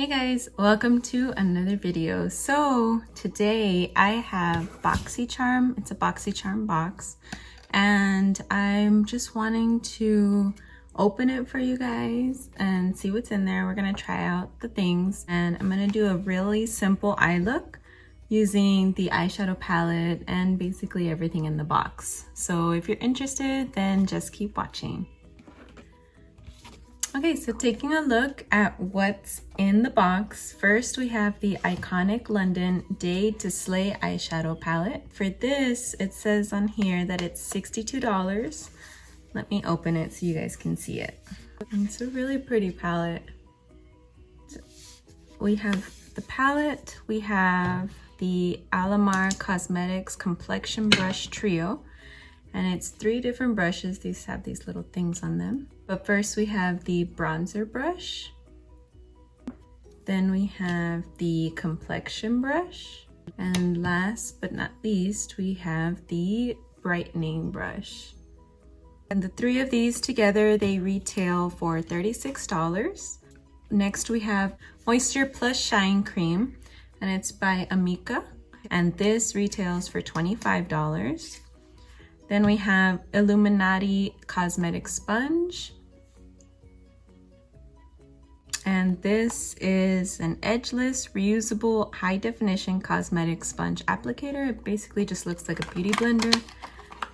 Hey guys, welcome to another video. So today I have Boxycharm. It's a Boxycharm box and I'm just wanting to open it for you guys and see what's in there. We're gonna try out the things and I'm gonna do a really simple eye look using the eyeshadow palette and basically everything in the box. So if you're interested, then just keep watching. Okay, so taking a look at what's in the box, first we have the iconic London Day to Slay eyeshadow palette. For this, it says on here that it's $62. Let me open it so you guys can see it. And it's a really pretty palette. We have the palette, we have the Alamar Cosmetics Complexion Brush Trio. And it's 3 different brushes. These have these little things on them. But first we have the bronzer brush. Then we have the complexion brush. And last but not least, we have the brightening brush. And the 3 of these together, they retail for $36. Next we have Moisture Plus Shine Cream, and it's by Amika. And this retails for $25. Then we have Illuminati Cosmetic Sponge. And this is an edgeless, reusable, high definition cosmetic sponge applicator. It basically just looks like a beauty blender.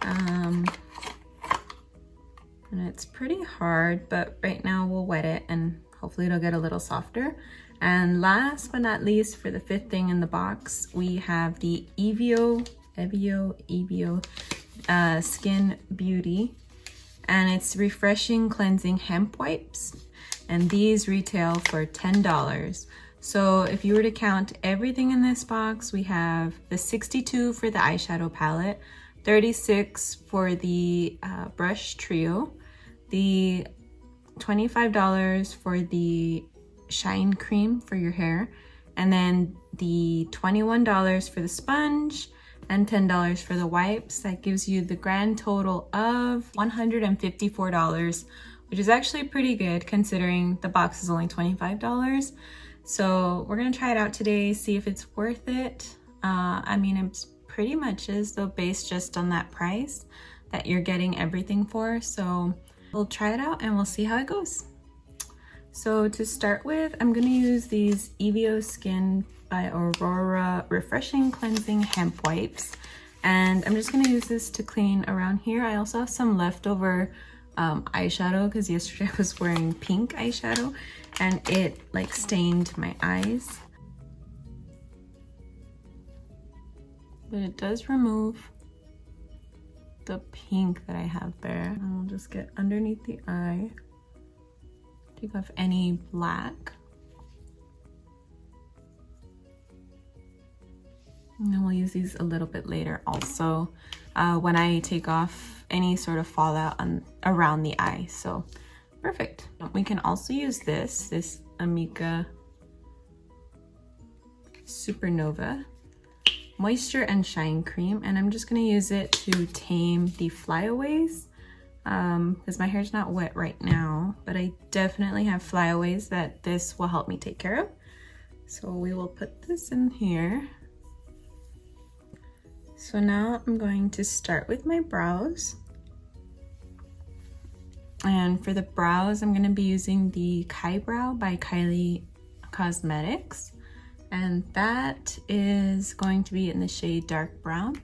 And it's pretty hard, but right now we'll wet it and hopefully it'll get a little softer. And last but not least, for the 5th thing in the box, we have the Evio Skin Beauty, and it's refreshing cleansing hemp wipes, and these retail for $10. So if you were to count everything in this box, we have the $62 for the eyeshadow palette, $36 for the brush trio, the $25 for the shine cream for your hair, and then the $21 for the sponge, and $10 for the wipes. That gives you the grand total of $154, which is actually pretty good considering the box is only $25. So we're gonna try it out today, see if it's worth it. I mean, it pretty much is though, based just on that price that you're getting everything for. So we'll try it out and we'll see how it goes. So to start with, I'm gonna use these Evio Skin by Aurora Refreshing Cleansing Hemp Wipes. And I'm just gonna use this to clean around here. I also have some leftover eyeshadow because yesterday I was wearing pink eyeshadow and it like stained my eyes. But it does remove the pink that I have there. I'll just get underneath the eye, take off any black. And then we'll use these a little bit later also when I take off any sort of fallout around the eye. So perfect. We can also use this Amika Supernova Moisture and Shine Cream. And I'm just gonna use it to tame the flyaways because my hair's not wet right now, but I definitely have flyaways that this will help me take care of. So we will put this in here. So now I'm going to start with my brows. And for the brows, I'm going to be using the Kai Brow by Kylie Cosmetics. And that is going to be in the shade Dark Brown,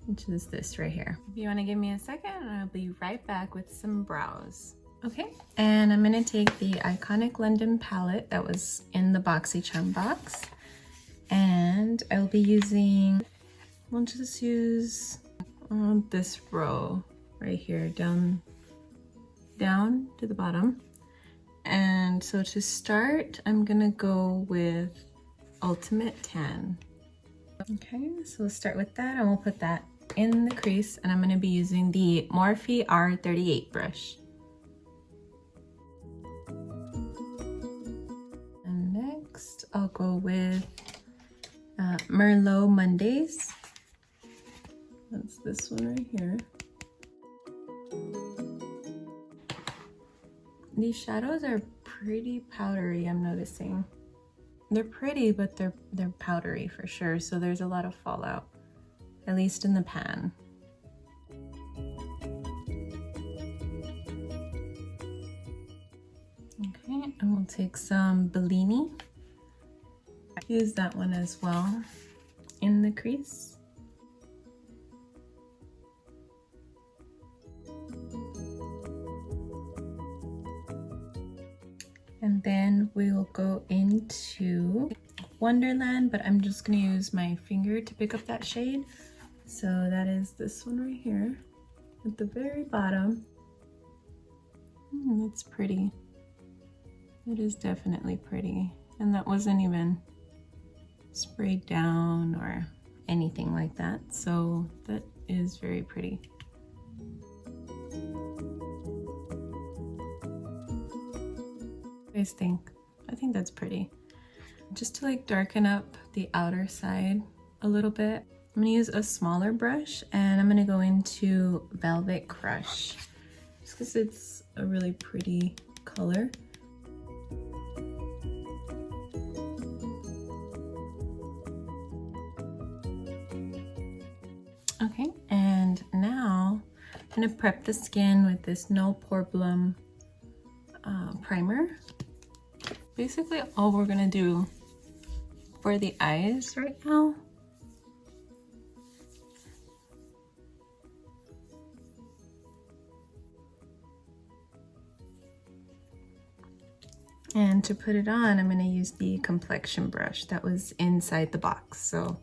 which is this right here. If you want to give me a second, I'll be right back with some brows. Okay, and I'm going to take the iconic London palette that was in the Boxycharm box. And I'll be using, we'll just use this row right here, down to the bottom. And so to start, I'm gonna go with Ultimate Tan. Okay, so we'll start with that and we'll put that in the crease, and I'm gonna be using the Morphe R38 brush. And next, I'll go with Merlot Mondays. That's this one right here. These shadows are pretty powdery, I'm noticing. They're pretty, but they're powdery for sure, so there's a lot of fallout, at least in the pan. Okay, and we'll take some Bellini. Use that one as well in the crease. And then we'll go into Wonderland, but I'm just gonna use my finger to pick up that shade. So that is this one right here at the very bottom. That's pretty. It is definitely pretty. And that wasn't even sprayed down or anything like that. So that is very pretty. What do you guys think? I think that's pretty. Just to like darken up the outer side a little bit, I'm gonna use a smaller brush and I'm gonna go into Velvet Crush just because it's a really pretty color. Okay, and now I'm gonna prep the skin with this No Problem primer. Basically all we're gonna do for the eyes right now and to put it on, I'm gonna use the complexion brush that was inside the box. So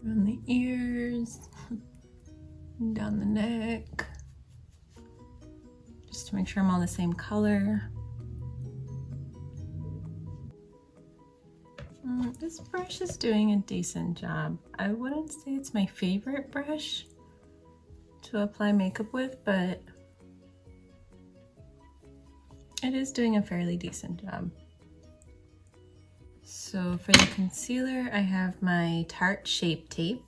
around the ears, and down the neck, just to make sure I'm all the same color. This brush is doing a decent job. I wouldn't say it's my favorite brush to apply makeup with, but it is doing a fairly decent job. So for the concealer, I have my Tarte Shape Tape.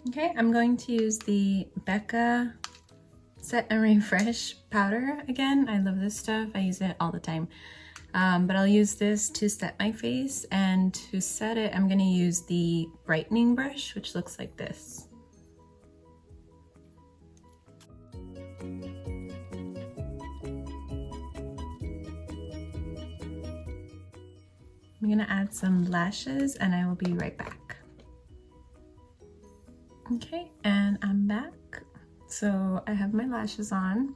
Okay, I'm going to use the Becca Set and Refresh powder again. I love this stuff. I use it all the time. But I'll use this to set my face, and to set it, I'm going to use the brightening brush, which looks like this. I'm gonna add some lashes and I will be right back. Okay, and I'm back. So I have my lashes on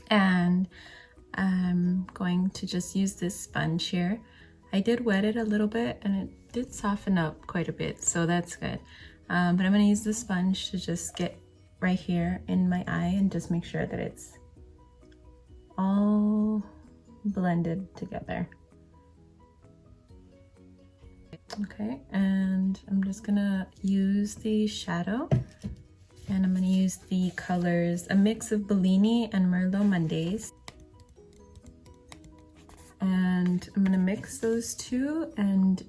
and I'm going to just use this sponge here. I did wet it a little bit and it did soften up quite a bit, so that's good. But I'm gonna use the sponge to just get right here in my eye and just make sure that it's all blended together. Okay, and I'm just gonna use the shadow, and I'm gonna use the colors, a mix of Bellini and Merlot Mondays. And I'm gonna mix those two and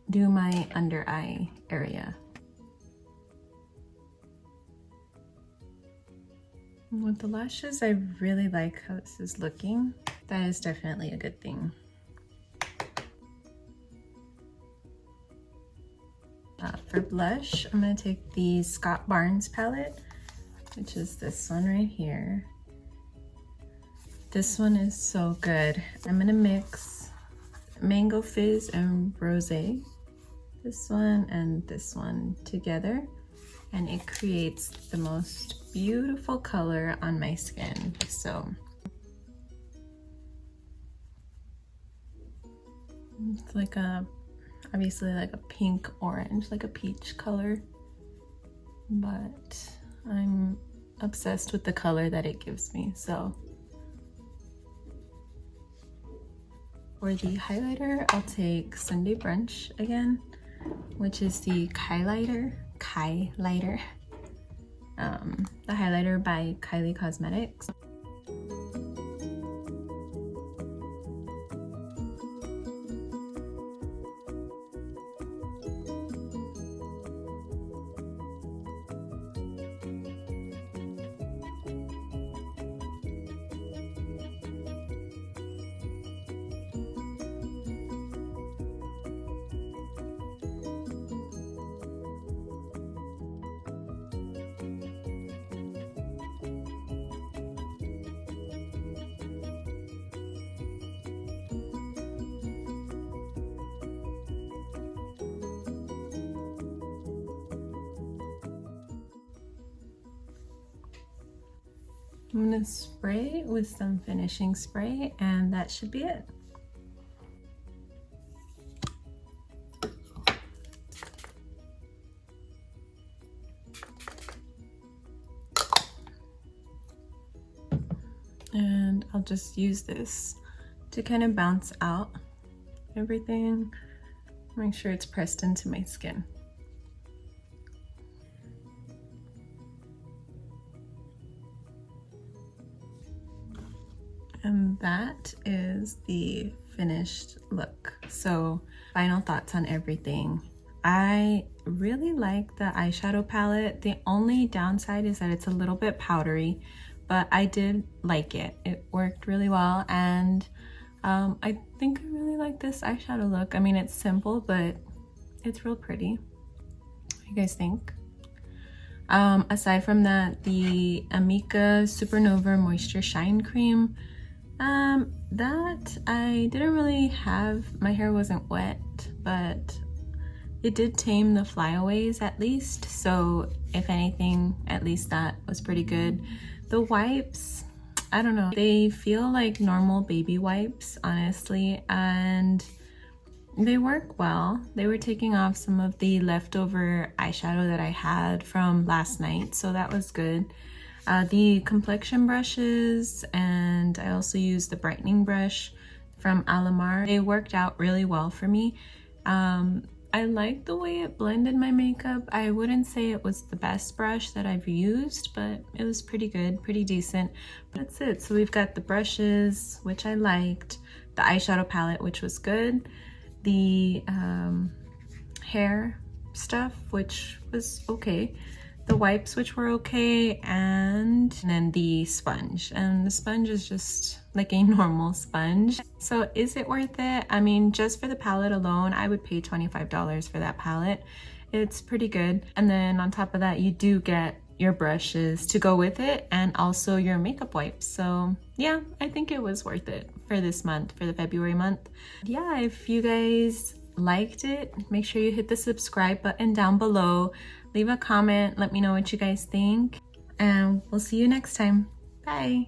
do my under eye area. And with the lashes, I really like how this is looking. That is definitely a good thing. For blush, I'm going to take the Scott Barnes palette, which is this one right here. This one is so good. I'm going to mix Mango Fizz and Rosé, this one and this one together, and it creates the most beautiful color on my skin. So it's like a obviously like a pink orange, like a peach color, but I'm obsessed with the color that it gives me. So For the highlighter, I'll take Sunday Brunch again, which is the Kylighter. The highlighter by Kylie Cosmetics. I'm gonna spray with some finishing spray, and that should be it. And I'll just use this to kind of bounce out everything, make sure it's pressed into my skin. And that is the finished look. So final thoughts on everything. I really like the eyeshadow palette. The only downside is that it's a little bit powdery, but I did like it. It worked really well, and I think I really like this eyeshadow look. I mean, it's simple, but it's real pretty. What do you guys think? Aside from that, the Amika Supernova Moisture Shine Cream, that I didn't really have. My hair wasn't wet, but it did tame the flyaways at least. So if anything, at least that was pretty good. The wipes, I don't know. They feel like normal baby wipes, honestly, and they work well. They were taking off some of the leftover eyeshadow that I had from last night, so that was good. The complexion brushes, and I also used the brightening brush from Alamar. They worked out really well for me. I like the way it blended my makeup. I wouldn't say it was the best brush that I've used, but it was pretty good, pretty decent. But that's it. So we've got the brushes, which I liked, the eyeshadow palette, which was good, the hair stuff, which was okay, the wipes, which were okay, and then the sponge. And the sponge is just like a normal sponge. So is it worth it? I mean, just for the palette alone, I would pay $25 for that palette. It's pretty good. And then on top of that, you do get your brushes to go with it, and also your makeup wipes. So yeah, I think it was worth it for this month, for the February month. Yeah, if you guys liked it, make sure you hit the subscribe button down below. Leave a comment, let me know what you guys think, and we'll see you next time. Bye.